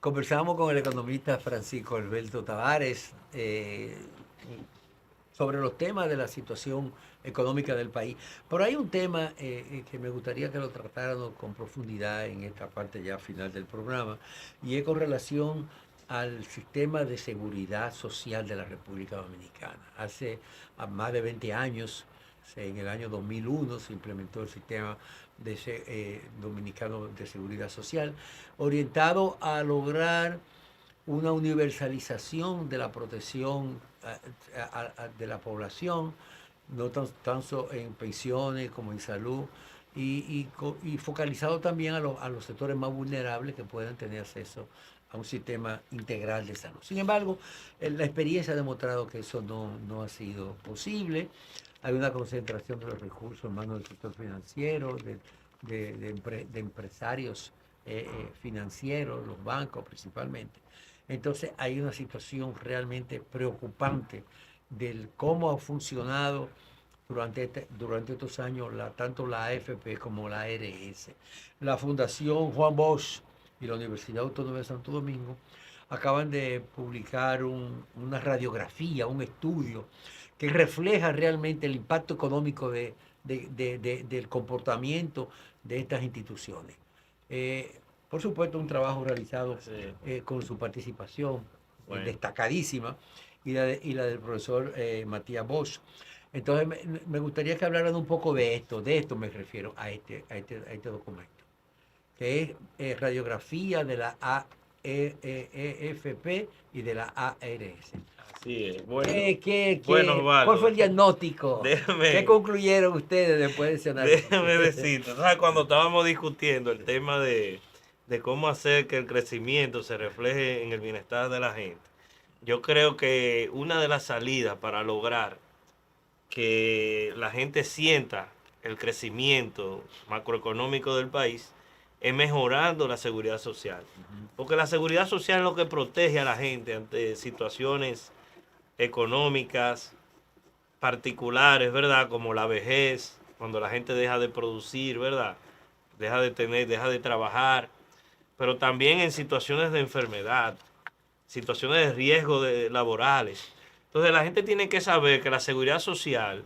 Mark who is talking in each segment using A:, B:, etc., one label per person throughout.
A: conversamos con el economista Francisco Alberto Tavares sobre los temas de la situación económica del país. Pero hay un tema que me gustaría que lo tratáramos con profundidad en esta parte ya final del programa, y es con relación al sistema de seguridad social de la República Dominicana. Hace más de 20 años, en el año 2001, se implementó el sistema dominicano de seguridad social, orientado a lograr una universalización de la protección de la población, no tanto en pensiones como en salud, y focalizado también a los sectores más vulnerables que puedan tener acceso a un sistema integral de salud. Sin embargo, la experiencia ha demostrado que eso no ha sido posible. Hay una concentración de los recursos en manos del sector financiero, de empresarios financieros, los bancos principalmente. Entonces hay una situación realmente preocupante del cómo ha funcionado durante estos años tanto la AFP como la ARS. La Fundación Juan Bosch y la Universidad Autónoma de Santo Domingo acaban de publicar una radiografía, un estudio que refleja realmente el impacto económico del comportamiento de estas instituciones. Por supuesto, un trabajo realizado con su participación destacadísima y la del profesor Matías Bosch. Entonces, me gustaría que hablaran un poco de esto me refiero a este documento, que es radiografía de la AFP y de la ARS.
B: Así es. Bueno,
A: ¿Cuál fue el diagnóstico? ¿Qué concluyeron ustedes después de ese análisis?
B: Déjame decirte, ¿sabes? Cuando estábamos discutiendo el tema de cómo hacer que el crecimiento se refleje en el bienestar de la gente, yo creo que una de las salidas para lograr que la gente sienta el crecimiento macroeconómico del país es mejorando la seguridad social. Porque la seguridad social es lo que protege a la gente ante situaciones económicas particulares, ¿verdad? Como la vejez, cuando la gente deja de producir, ¿verdad? Deja de trabajar, pero también en situaciones de enfermedad, situaciones de riesgo laborales. Entonces la gente tiene que saber que la seguridad social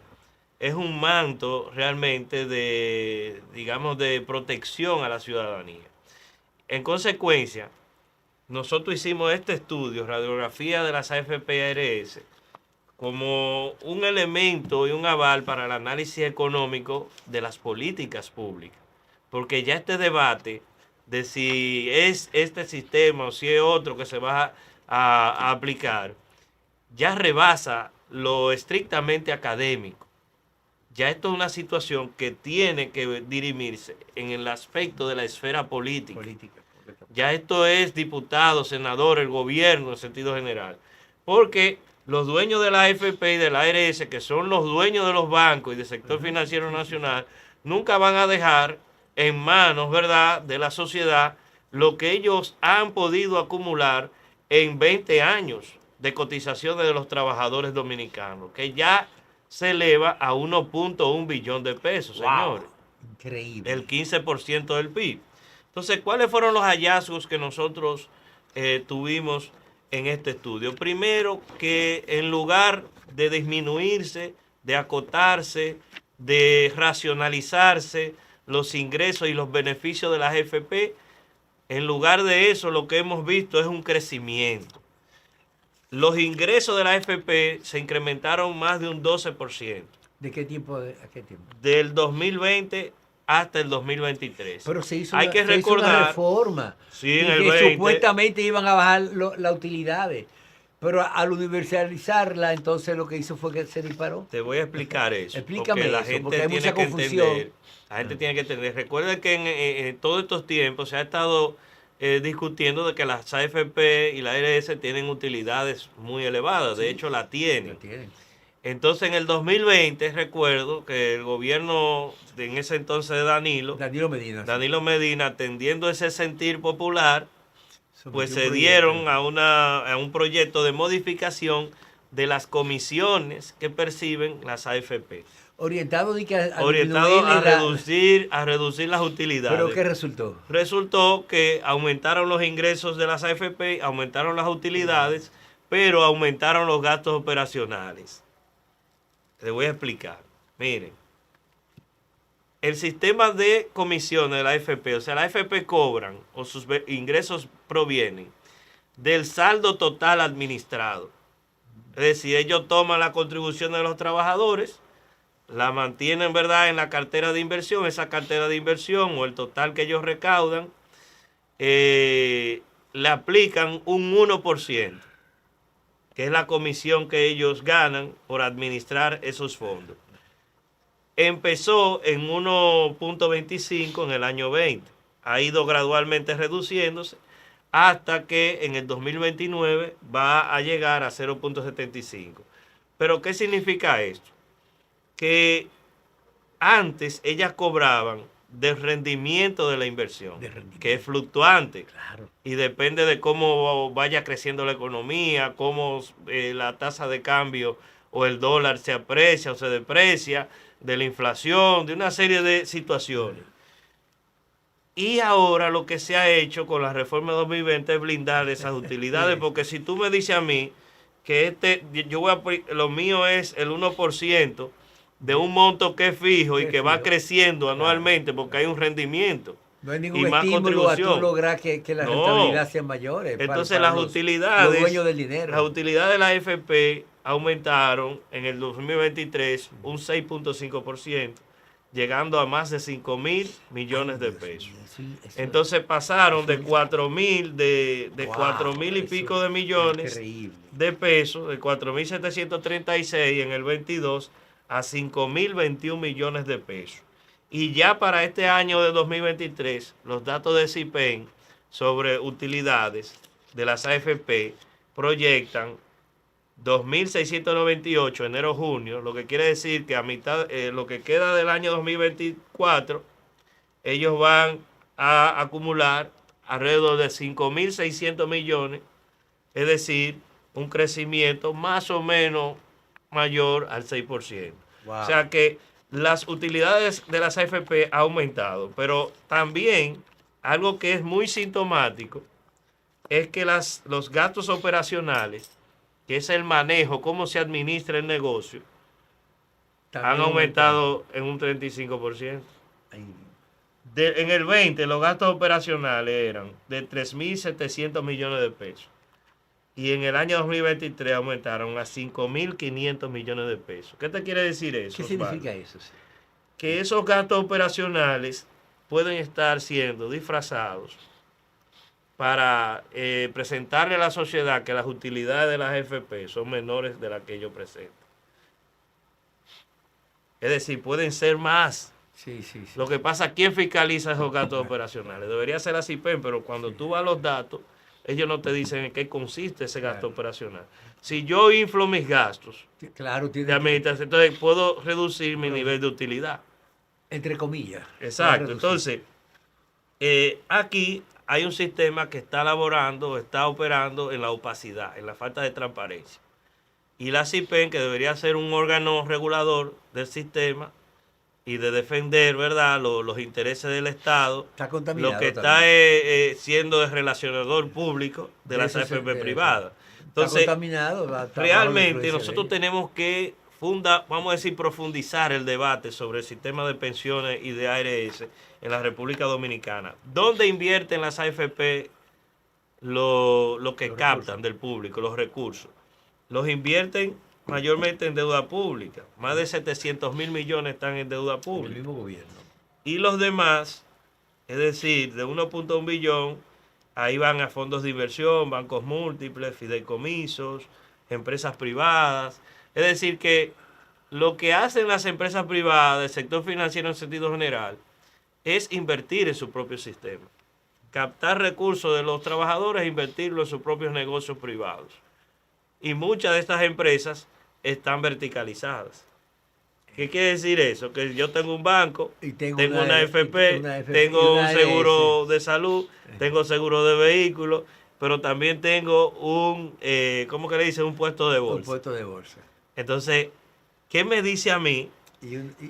B: es un manto realmente de, digamos, de protección a la ciudadanía. En consecuencia, nosotros hicimos este estudio, radiografía de las AFP-ARS, como un elemento y un aval para el análisis económico de las políticas públicas. Porque ya este debate de si es este sistema o si es otro que se va a aplicar, ya rebasa lo estrictamente académico. Ya esto es una situación que tiene que dirimirse en el aspecto de la esfera política. Ya esto es diputado, senador, el gobierno en sentido general. Porque los dueños de la AFP y de la ARS, que son los dueños de los bancos y del sector financiero nacional, nunca van a dejar en manos, ¿verdad?, de la sociedad lo que ellos han podido acumular en 20 años de cotizaciones de los trabajadores dominicanos, que ya se eleva a 1.1 billón de pesos, señores.
A: Increíble.
B: El 15% del PIB. Entonces, ¿cuáles fueron los hallazgos que nosotros tuvimos en este estudio? Primero, que en lugar de disminuirse, de acotarse, de racionalizarse los ingresos y los beneficios de las AFP, en lugar de eso lo que hemos visto es un crecimiento. Los ingresos de la AFP se incrementaron más de un 12%.
A: ¿De qué tiempo a qué tiempo?
B: Del 2020 hasta el 2023.
A: Pero se hizo,
B: Hay que recordar,
A: una reforma.
B: Sí,
A: en el 20. Supuestamente iban a bajar las utilidades. Pero al universalizarla, entonces lo que hizo fue que se disparó.
B: Te voy a explicar eso.
A: Explícame
B: porque la
A: eso,
B: gente
A: porque hay
B: tiene
A: mucha
B: que
A: confusión.
B: Entender, la gente tiene que entender. Recuerden que en todos estos tiempos se ha estado discutiendo de que las AFP y la ARS tienen utilidades muy elevadas. Sí, de hecho, la tienen. Entonces, en el 2020, recuerdo que el gobierno en ese entonces de Danilo Medina, atendiendo ese sentir popular, pues se dieron a un proyecto de modificación de las comisiones que perciben las AFP.
A: Orientado,
B: Orientado a reducir las utilidades.
A: ¿Pero qué resultó?
B: Resultó que aumentaron los ingresos de las AFP, aumentaron las utilidades, pero aumentaron los gastos operacionales. Les voy a explicar. Miren, el sistema de comisiones de la AFP, o sea, la AFP cobran o sus ingresos provienen del saldo total administrado. Es decir, ellos toman la contribución de los trabajadores, la mantienen, ¿verdad?, en la cartera de inversión. Esa cartera de inversión o el total que ellos recaudan, le aplican un 1%, que es la comisión que ellos ganan por administrar esos fondos. Empezó en 1.25 en el año 20. Ha ido gradualmente reduciéndose hasta que en el 2029 va a llegar a 0.75. ¿Pero qué significa esto? Que antes ellas cobraban del rendimiento de la inversión, que es fluctuante,
A: claro,
B: y depende de cómo vaya creciendo la economía, cómo la tasa de cambio o el dólar se aprecia o se deprecia, de la inflación, de una serie de situaciones. Y ahora lo que se ha hecho con la reforma de 2020 es blindar esas utilidades, porque si tú me dices a mí que lo mío es el 1%, de un monto que es fijo y que va creciendo anualmente porque hay un rendimiento.
A: No hay ningún estímulo a tú lograr que la rentabilidad sea mayor.
B: Entonces las utilidades,
A: los dueños del dinero.
B: Las utilidades de la AFP aumentaron en el 2023 un 6.5%, llegando a más de 5,000 millones de pesos. Entonces pasaron de 4,000 y pico de millones de pesos, de 4,736 en el 22 a 5,021 millones de pesos. Y ya para este año de 2023, los datos de CIPEN sobre utilidades de las AFP proyectan 2.698 enero-junio, lo que quiere decir que a mitad, lo que queda del año 2024, ellos van a acumular alrededor de 5.600 millones, es decir, un crecimiento más o menos mayor al 6%. Wow. O sea que las utilidades de las AFP han aumentado, pero también algo que es muy sintomático es que los gastos operacionales, que es el manejo, cómo se administra el negocio, también han aumentado en un 35%. En el 20 los gastos operacionales eran de 3.700 millones de pesos. Y en el año 2023 aumentaron a 5.500 millones de pesos. ¿Qué te quiere decir eso?
A: ¿Qué significa eso?
B: Que esos gastos operacionales pueden estar siendo disfrazados para presentarle a la sociedad que las utilidades de las AFP son menores de las que ellos presentan. Es decir, pueden ser más.
A: Sí.
B: Lo que pasa, ¿quién fiscaliza esos gastos operacionales? Debería ser la CIPEN, pero cuando tú vas a los datos, ellos no te dicen en qué consiste ese gasto operacional. Si yo inflo mis gastos de administración, entonces puedo reducir mi nivel de utilidad.
A: Entre comillas.
B: Exacto. Entonces, aquí hay un sistema que está está operando en la opacidad, en la falta de transparencia. Y la CIPEN, que debería ser un órgano regulador del sistema y de defender, ¿verdad?, los intereses del Estado,
A: está contaminado,
B: lo que está siendo el relacionador público de las AFP privadas. Entonces, realmente nosotros tenemos que vamos a decir, profundizar el debate sobre el sistema de pensiones y de ARS en la República Dominicana. ¿Dónde invierten las AFP lo que captan del público, los recursos? Los invierten mayormente en deuda pública. Más de 700,000 millones están en deuda pública.
A: El mismo gobierno.
B: Y los demás, es decir, de 1.1 billón, ahí van a fondos de inversión, bancos múltiples, fideicomisos, empresas privadas. Es decir, que lo que hacen las empresas privadas del sector financiero en sentido general es invertir en su propio sistema. Captar recursos de los trabajadores e invertirlo en sus propios negocios privados. Y muchas de estas empresas están verticalizadas. ¿Qué quiere decir eso? Que yo tengo un banco, tengo una AFP, tengo un seguro de salud, tengo seguro de vehículos, pero también tengo un, ¿cómo que le dice? Un puesto de
A: Un
B: bolsa.
A: puesto de bolsa.
B: Entonces, ¿qué me dice a mí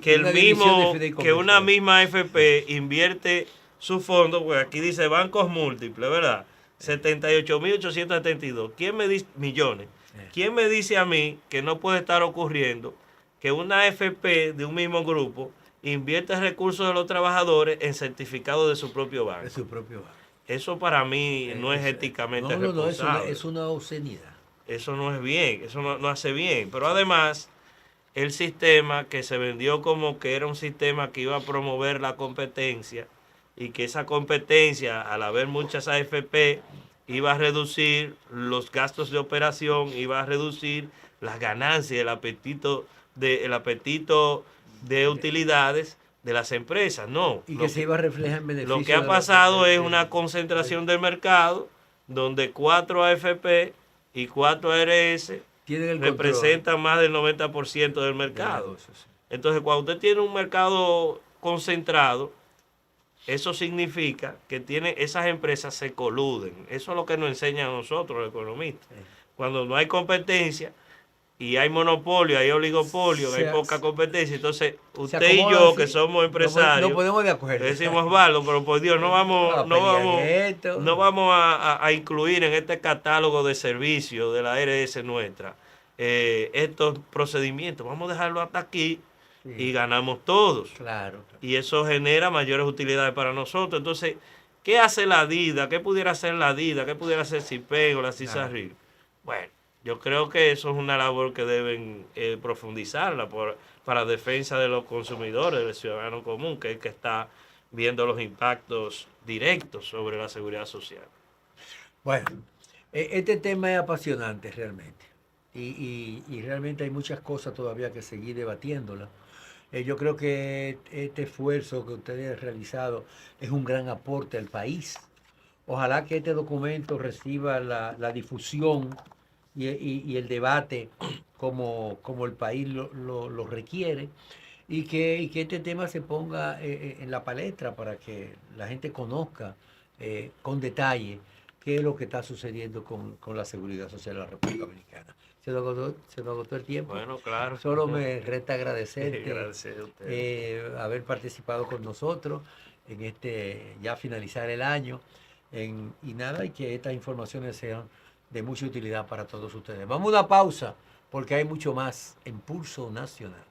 B: que
A: una división de
B: que
A: fideicomiso.
B: una misma AFP invierte su fondo? Pues aquí dice bancos múltiples, ¿verdad? 78.872. ¿Quién me dice millones? ¿Quién me dice a mí que no puede estar ocurriendo que una AFP de un mismo grupo invierte recursos de los trabajadores en certificados de su propio banco?
A: De su propio banco.
B: Eso para mí no es éticamente responsable.
A: Es una obscenidad.
B: Eso no es bien, eso no hace bien. Pero además, el sistema que se vendió como que era un sistema que iba a promover la competencia y que esa competencia, al haber muchas AFP, iba a reducir los gastos de operación, iba a reducir las ganancias, el apetito de utilidades de las empresas. No.
A: Y que se iba a reflejar en beneficio.
B: Lo que ha pasado es una concentración del mercado donde 4 AFP y 4 ARS representan más del 90% del mercado. Entonces, cuando usted tiene un mercado concentrado, eso significa que esas empresas se coluden. Eso es lo que nos enseñan a nosotros los economistas. Cuando no hay competencia y hay monopolio, hay oligopolio, hay poca competencia, entonces usted y yo, que somos empresarios,
A: no podemos de acuerdo.
B: Decimos, Osvaldo, pero por Dios, no vamos a incluir en este catálogo de servicios de la ARS nuestra estos procedimientos. Vamos a dejarlo hasta aquí y ganamos todos.
A: Claro.
B: Y eso genera mayores utilidades para nosotros. Entonces, ¿qué hace la DIDA? ¿Qué pudiera hacer la DIDA? ¿Qué pudiera hacer CIPEN o la CISARRIL? Bueno, yo creo que eso es una labor que deben profundizarla para defensa de los consumidores, del ciudadano común, que es el que está viendo los impactos directos sobre la seguridad social.
A: Bueno, este tema es apasionante realmente. Y realmente hay muchas cosas todavía que seguir debatiéndola. Yo creo que este esfuerzo que ustedes han realizado es un gran aporte al país. Ojalá que este documento reciba la difusión y el debate como el país lo requiere y que este tema se ponga en la palestra para que la gente conozca con detalle qué es lo que está sucediendo con la seguridad social de la República Dominicana. Se nos agotó el tiempo.
B: Bueno, claro.
A: Solo me resta agradecerte
B: Gracias a usted.
A: haber participado con nosotros en ya finalizar el año. Y nada, y que estas informaciones sean de mucha utilidad para todos ustedes. Vamos a una pausa porque hay mucho más en Pulso Nacional.